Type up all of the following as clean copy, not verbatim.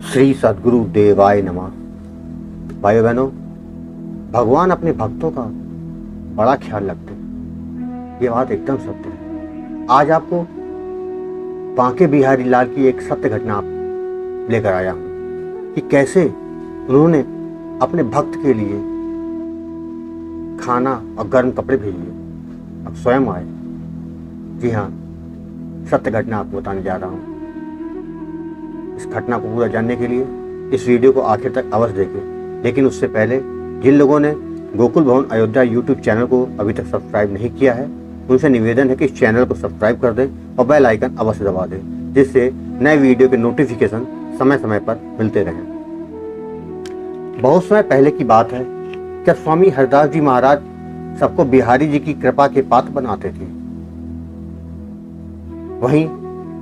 श्री सद्गुरु देवाय नमः। भाइयों बहनों, भगवान अपने भक्तों का बड़ा ख्याल रखते हैं। ये बात एकदम सत्य है। आज आपको बांके बिहारी लाल की एक सत्य घटना लेकर आया हूँ कि कैसे उन्होंने अपने भक्त के लिए खाना और गर्म कपड़े भेजे। अब स्वयं आए। जी हाँ, सत्य घटना आपको बताने जा रहा हूँ। इस घटना को पूरा जानने के लिए इस वीडियो को आखिर तक अवश्य देखें। लेकिन उससे पहले जिन लोगों ने गोकुल भवन अयोध्या यूट्यूब चैनल को अभी तक सब्सक्राइब नहीं किया है, उनसे निवेदन है कि इस चैनल को सब्सक्राइब कर दें और बेल आइकन अवश्य दबा दें, जिससे नए वीडियो के नोटिफिकेशन समय समय पर मिलते रहें। बहुत समय पहले की बात है, जब स्वामी हरदास जी महाराज सबको बिहारी जी की कृपा के पात्र बनाते थे। वहीं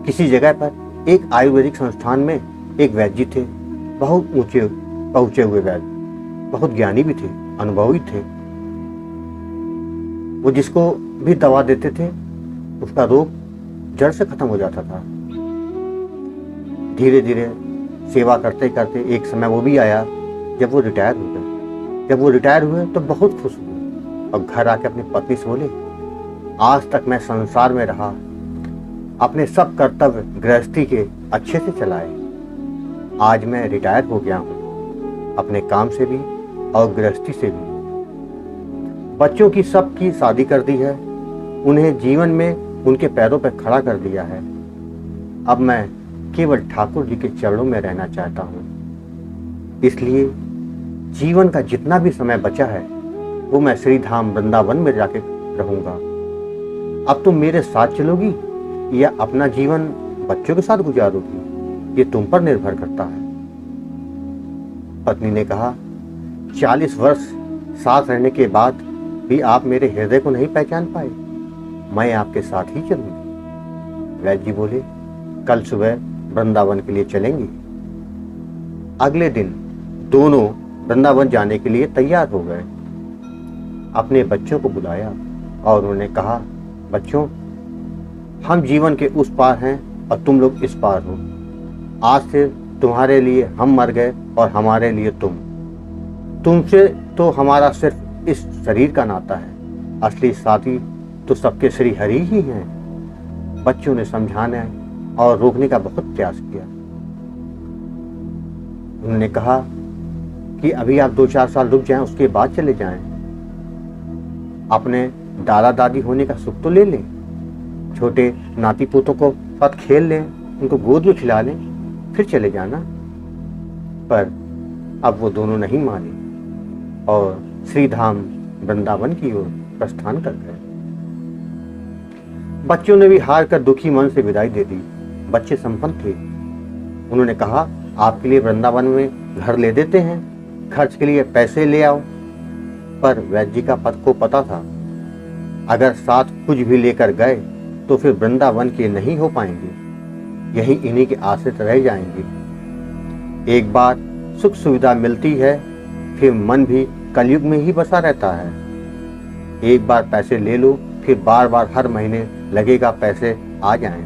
किसी जगह पर एक आयुर्वेदिक संस्थान में एक वैद्य जी थे। बहुत ऊंचे पहुंचे हुए वैद्य, बहुत ज्ञानी भी थे, अनुभवी थे। वो जिसको भी दवा देते थे उसका रोग जड़ से खत्म हो जाता था। धीरे धीरे सेवा करते करते एक समय वो भी आया जब वो रिटायर हो गए। जब वो रिटायर हुए तो बहुत खुश हुए और घर आके अपनी पत्नी से बोले, आज तक मैं संसार में रहा, अपने सब कर्तव्य गृहस्थी के अच्छे से चलाए। आज मैं रिटायर हो गया हूँ, अपने काम से भी और गृहस्थी से भी। बच्चों की सबकी शादी कर दी है, उन्हें जीवन में उनके पैरों पर खड़ा कर दिया है। अब मैं केवल ठाकुर जी के चरणों में रहना चाहता हूँ। इसलिए जीवन का जितना भी समय बचा है वो मैं श्री धाम वृंदावन में जाके रहूंगा। अब तुम मेरे साथ चलोगी या अपना जीवन बच्चों के साथ गुजारोगी, ये तुम पर निर्भर करता है। पत्नी ने कहा, 40 वर्ष साथ रहने के बाद भी आप मेरे हृदय को नहीं पहचान पाए, मैं आपके साथ ही चलूंगी। वैद्य जी बोले, कल सुबह वृंदावन के लिए चलेंगे। अगले दिन दोनों वृंदावन जाने के लिए तैयार हो गए। अपने बच्चों को बुलाया और उन्होंने कहा, बच्चों, हम जीवन के उस पार हैं और तुम लोग इस पार हो। आज से तुम्हारे लिए हम मर गए और हमारे लिए तुम। तुमसे तो हमारा सिर्फ इस शरीर का नाता है, असली साथी तो सबके श्री हरि ही हैं। बच्चों ने समझाने और रोकने का बहुत प्रयास किया। उन्होंने कहा कि अभी आप 2-4 साल रुक जाएं, उसके बाद चले जाएं। अपने दादा दादी होने का सुख तो ले लें, छोटे नाती पोतों को साथ खेल लें, उनको गोद में खिला लें, फिर चले जाना। पर अब वो दोनों नहीं माने और श्री धाम वृंदावन की ओर प्रस्थान कर गए। बच्चों ने भी हार कर दुखी मन से विदाई दे दी। बच्चे संपन्न थे। उन्होंने कहा, आपके लिए वृंदावन में घर ले देते हैं, खर्च के लिए पैसे ले आओ। पर वैद्य जी का पद को पता था, अगर साथ कुछ भी लेकर गए तो फिर वृंदावन के नहीं हो पाएंगे, यही इन्हीं के आश्रित रह जाएंगे। एक बार सुख सुविधा मिलती है, फिर मन भी कलयुग में ही बसा रहता है। एक बार पैसे ले लो, फिर बार बार हर महीने लगेगा पैसे आ जाएं।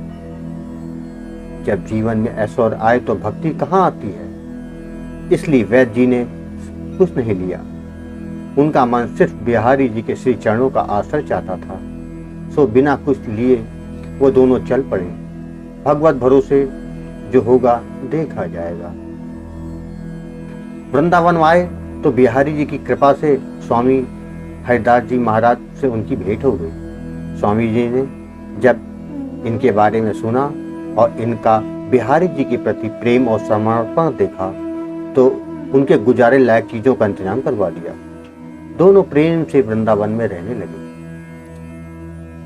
जब जीवन में ऐश्वर्य आए तो भक्ति कहाँ आती है। इसलिए वैद्य जी ने कुछ नहीं लिया। उनका मन सिर्फ बिहारी जी के श्री चरणों का आश्रय चाहता था। सो बिना कुछ लिए वो दोनों चल पड़े। भगवत भरोसे जो होगा देखा जाएगा। वृंदावन आए तो बिहारी जी की कृपा से स्वामी हरदास जी महाराज से उनकी भेंट हो गई। स्वामी जी ने जब इनके बारे में सुना और इनका बिहारी जी के प्रति प्रेम और समर्पण देखा तो उनके गुजारे लायक चीजों का इंतजाम करवा दिया। दोनों प्रेम से वृंदावन में रहने लगे।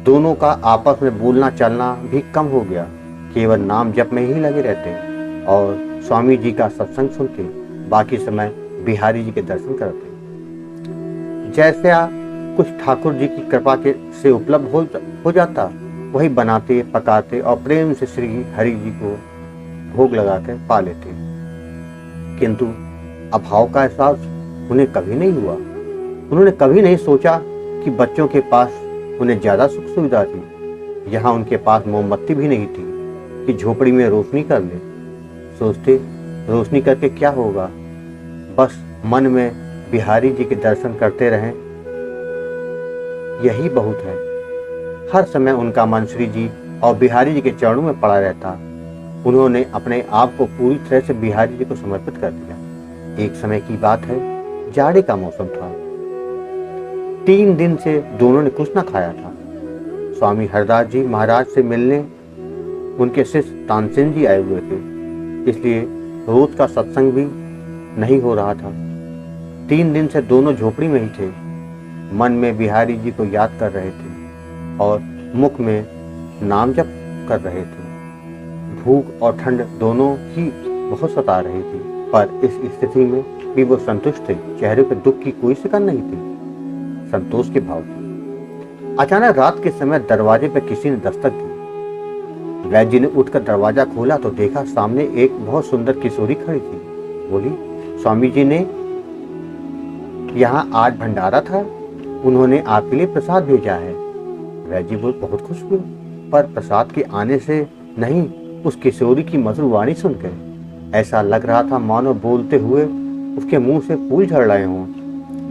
दोनों का आपस में बोलना चलना भी कम हो गया, केवल नाम जप में ही लगे रहते और स्वामी जी का सत्संग सुनते, बाकी समय बिहारी जी के दर्शन करते। जैसे कुछ ठाकुर जी की कृपा के से उपलब्ध हो जाता, वही बनाते पकाते और प्रेम से श्री हरि जी को भोग लगाकर पा लेते। किंतु अभाव का एहसास उन्हें कभी नहीं हुआ। उन्होंने कभी नहीं सोचा कि बच्चों के पास उन्हें ज्यादा सुख सुविधा थी। यहाँ उनके पास मोमबत्ती भी नहीं थी कि झोपड़ी में रोशनी कर ले। सोचते रोशनी करके क्या होगा, बस मन में बिहारी जी के दर्शन करते रहें, यही बहुत है। हर समय उनका मन श्री जी और बिहारी जी के चरणों में पड़ा रहता। उन्होंने अपने आप को पूरी तरह से बिहारी जी को समर्पित कर दिया। एक समय की बात है, जाड़े का मौसम था। 3 दिन से दोनों ने कुछ ना खाया था। स्वामी हरदास जी महाराज से मिलने उनके शिष्य तानसेन जी आए हुए थे, इसलिए रोज का सत्संग भी नहीं हो रहा था। 3 दिन से दोनों झोपड़ी में ही थे। मन में बिहारी जी को याद कर रहे थे और मुख में नाम जप कर रहे थे। भूख और ठंड दोनों ही बहुत सता रही थी, पर इस स्थिति में भी वो संतुष्ट थे। चेहरे पर दुख की कोई शिकन नहीं थी, संतोष के भाव थे। अचानक रात के समय दरवाजे पर किसी ने दस्तक दी। वैद्य जी ने उठकर दरवाजा खोला तो देखा सामने एक बहुत सुंदर किशोरी खड़ी थी। बोली, स्वामी जी ने यहाँ आज भंडारा था, उन्होंने आपके लिए प्रसाद भेजा है। वैद्य जी बहुत खुश हुए, पर प्रसाद के आने से नहीं, उस किशोरी की मधुर वाणी सुनकर ऐसा लग रहा था मानो बोलते हुए उसके मुंह से फूल झड़ रहे हों।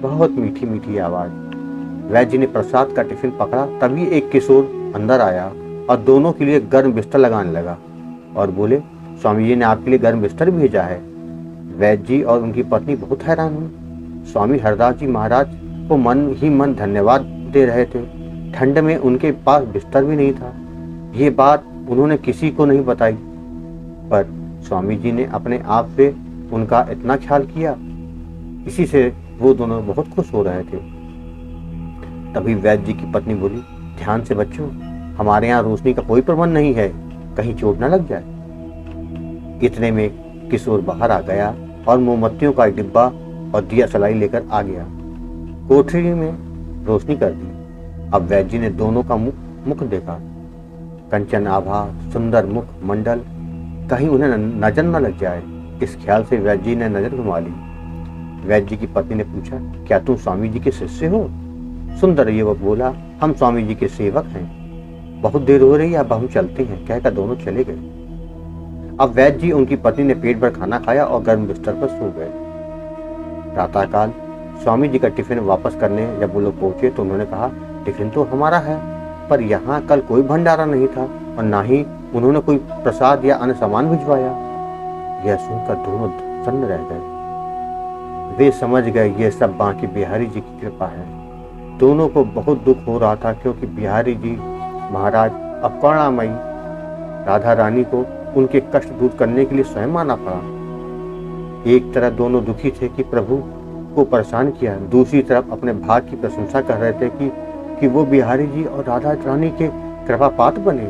बहुत मीठी मीठी आवाज। वैद्य जी ने प्रसाद का टिफिन पकड़ा, तभी एक किशोर अंदर आया और दोनों के लिए गर्म बिस्तर लगाने लगा और बोले, स्वामी जी ने आपके लिए गर्म बिस्तर भेजा है। वैद्य जी और उनकी पत्नी बहुत हैरान हुई। स्वामी हरदास जी महाराज को मन ही मन धन्यवाद दे रहे थे। ठंड में उनके पास बिस्तर भी नहीं था। ये बात उन्होंने किसी को नहीं बताई, पर स्वामी जी ने अपने आप से उनका इतना ख्याल किया, इसी से वो दोनों बहुत खुश हो रहे थे। तभी वैद्य जी की पत्नी बोली, ध्यान से बच्चों, हमारे यहाँ रोशनी का कोई प्रबंध नहीं है, कहीं चोट न लग जाए। इतने में किशोर बाहर आ गया और मोमबत्तियों का एक डिब्बा और दिया सलाई लेकर आ गया। कोठरी में रोशनी कर दी। अब वैद्य जी ने दोनों का मुख देखा। कंचन आभा, सुंदर मुख मंडल, कहीं उन्हें नजर न लग जाए, इस ख्याल से वैद्य जी ने नजर घुमा ली। वैद्य जी की पत्नी ने पूछा, क्या तुम स्वामी जी के शिष्य हो? सुंदर युवक बोला, हम स्वामी जी के सेवक हैं, बहुत देर हो रही है, अब हम चलते हैं, कहकर दोनों चले गए। अब वैद्य जी उनकी पत्नी ने पेट भर खाना खाया और गर्म बिस्तर पर सो गए। प्रातःकाल स्वामी जी का टिफिन वापस करने जब वो लोग पहुंचे तो उन्होंने कहा, टिफिन तो हमारा है, पर यहाँ कल कोई भंडारा नहीं था और ना ही उन्होंने कोई प्रसाद या अन्य सामान भिजवाया। यह सुनकर दोनों सन्न रह गए। वे समझ गए ये सब बांके बिहारी जी की कृपा है। दोनों को बहुत दुख हो रहा था, क्योंकि बिहारी जी महाराज अब करुणामयी राधा रानी को उनके कष्ट दूर करने के लिए स्वयं आना पड़ा। एक तरफ दोनों दुखी थे कि प्रभु को परेशान किया, दूसरी तरफ अपने भाग की प्रशंसा कर रहे थे कि वो बिहारी जी और राधा रानी के कृपा पात्र बने।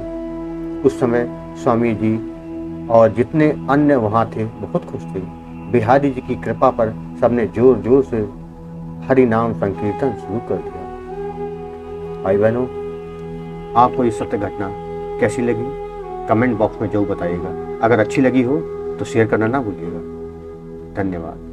उस समय स्वामी जी और जितने अन्य वहां थे बहुत खुश थे। बिहारी जी की कृपा पर सबने जोर जोर से हरि नाम संकीर्तन शुरू कर दिया। भाई बहनों, आपको ये सत्य घटना कैसी लगी कमेंट बॉक्स में जरूर बताइएगा। अगर अच्छी लगी हो तो शेयर करना ना भूलिएगा। धन्यवाद।